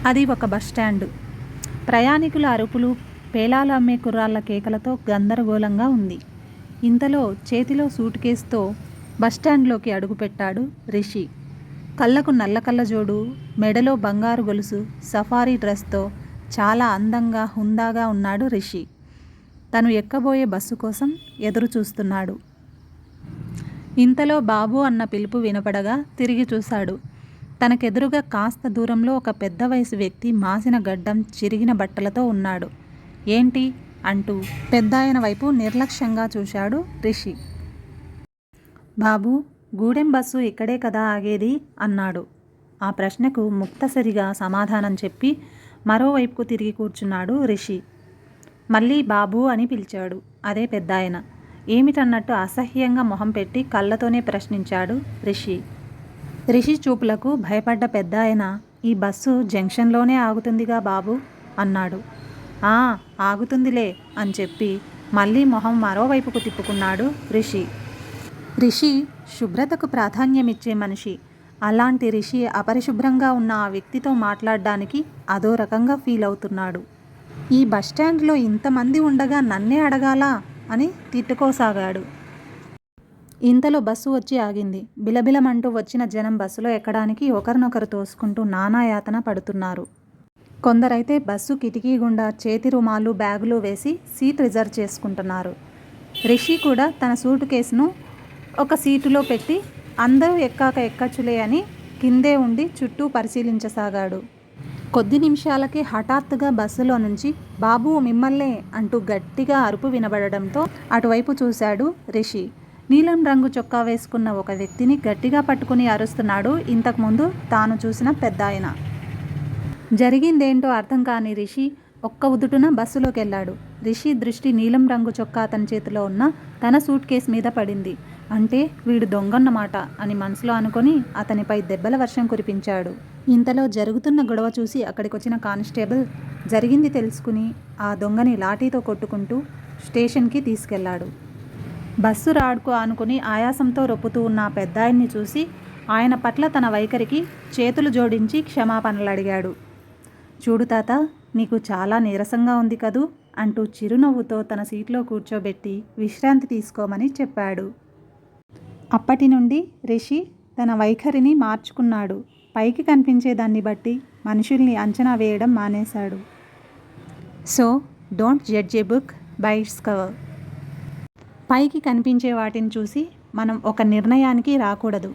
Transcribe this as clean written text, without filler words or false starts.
అది ఒక బస్టాండ్. ప్రయాణికుల అరుపులు, పేలాలు అమ్మే కుర్రాళ్ళ కేకలతో గందరగోళంగా ఉంది. ఇంతలో చేతిలో సూట్ కేసుతో బస్టాండ్లోకి అడుగుపెట్టాడు రిషి. కళ్ళకు నల్ల కళ్ళజోడు, మెడలో బంగారు గొలుసు, సఫారీ డ్రెస్తో చాలా అందంగా హుందాగా ఉన్నాడు రిషి. తను ఎక్కబోయే బస్సు కోసం ఎదురు చూస్తున్నాడు. ఇంతలో బాబు అన్న పిలుపు వినపడగా తిరిగి చూశాడు. తనకెదురుగా కాస్త దూరంలో ఒక పెద్ద వయసు వ్యక్తి మాసిన గడ్డం, చిరిగిన బట్టలతో ఉన్నాడు. ఏంటి అంటూ పెద్దాయన వైపు నిర్లక్ష్యంగా చూశాడు రిషి. బాబూ, గూడెం బస్సు ఇక్కడే కదా ఆగేది అన్నాడు. ఆ ప్రశ్నకు ముక్తసరిగా సమాధానం చెప్పి మరోవైపుకు తిరిగి కూర్చున్నాడు రిషి. మళ్ళీ బాబూ అని పిలిచాడు అదే పెద్దాయన. ఏమిటన్నట్టు అసహ్యంగా మొహం పెట్టి కళ్ళతోనే ప్రశ్నించాడు రిషి. రిషి చూపులకు భయపడ్డ పెద్దాయన, ఈ బస్సు జంక్షన్లోనే ఆగుతుందిగా బాబు అన్నాడు. ఆగుతుందిలే అని చెప్పి మళ్ళీ మొహం మరోవైపుకు తిప్పుకున్నాడు రిషి. రిషి శుభ్రతకు ప్రాధాన్యమిచ్చే మనిషి. అలాంటి రిషి అపరిశుభ్రంగా ఉన్న ఆ వ్యక్తితో మాట్లాడడానికి అదో రకంగా ఫీల్ అవుతున్నాడు. ఈ బస్టాండ్లో ఇంతమంది ఉండగా నన్నే అడగాలా అని తిట్టుకోసాగాడు. ఇంతలో బస్సు వచ్చి ఆగింది. బిలబిలమంటూ వచ్చిన జనం బస్సులో ఎక్కడానికి ఒకరినొకరు తోసుకుంటూ నానాయాతన పడుతున్నారు. కొందరైతే బస్సు కిటికీ గుండా చేతి రుమాలు, బ్యాగులు వేసి సీట్ రిజర్వ్ చేసుకుంటున్నారు. రిషి కూడా తన సూట్ కేసును ఒక సీటులో పెట్టి అందరూ ఎక్కాక ఎక్కచ్చులే అని కిందే ఉండి చుట్టూ పరిశీలించసాగాడు. కొద్ది నిమిషాలకి హఠాత్తుగా బస్సులో నుంచి బాబూ మిమ్మల్నే అంటూ గట్టిగా అరుపు వినబడడంతో అటువైపు చూశాడు రిషి. నీలం రంగు చొక్కా వేసుకున్న ఒక వ్యక్తిని గట్టిగా పట్టుకుని అరుస్తున్నాడు ఇంతకుముందు తాను చూసిన పెద్దాయన. జరిగిందేంటో అర్థం కాని రిషి ఒక్క ఉదుటున బస్సులోకి వెళ్ళాడు. రిషి దృష్టి నీలం రంగు చొక్కా అతని చేతిలో ఉన్న తన సూట్ కేసు మీద పడింది. అంటే వీడు దొంగన్నమాట అని మనసులో అనుకొని అతనిపై దెబ్బల వర్షం కురిపించాడు. ఇంతలో జరుగుతున్న గొడవ చూసి అక్కడికొచ్చిన కానిస్టేబుల్ జరిగింది తెలుసుకుని ఆ దొంగని లాఠీతో కొట్టుకుంటూ స్టేషన్కి తీసుకెళ్లాడు. బస్సు రాడ్కు ఆనుకుని ఆయాసంతో రొప్పుతూ ఉన్న పెద్దాయన్ని చూసి ఆయన పట్ల తన వైఖరికి చేతులు జోడించి క్షమాపణలు అడిగాడు. చూడు తాత, నీకు చాలా నీరసంగా ఉంది కదూ అంటూ చిరునవ్వుతో తన సీట్లో కూర్చోబెట్టి విశ్రాంతి తీసుకోమని చెప్పాడు. అప్పటి నుండి రిషి తన వైఖరిని మార్చుకున్నాడు. పైకి కనిపించేదాన్ని బట్టి మనుషుల్ని అంచనా వేయడం మానేశాడు. So don't judge A book by its cover. పైకి కనిపించే వాటిని చూసి మనం ఒక నిర్ణయానికి రాకూడదు.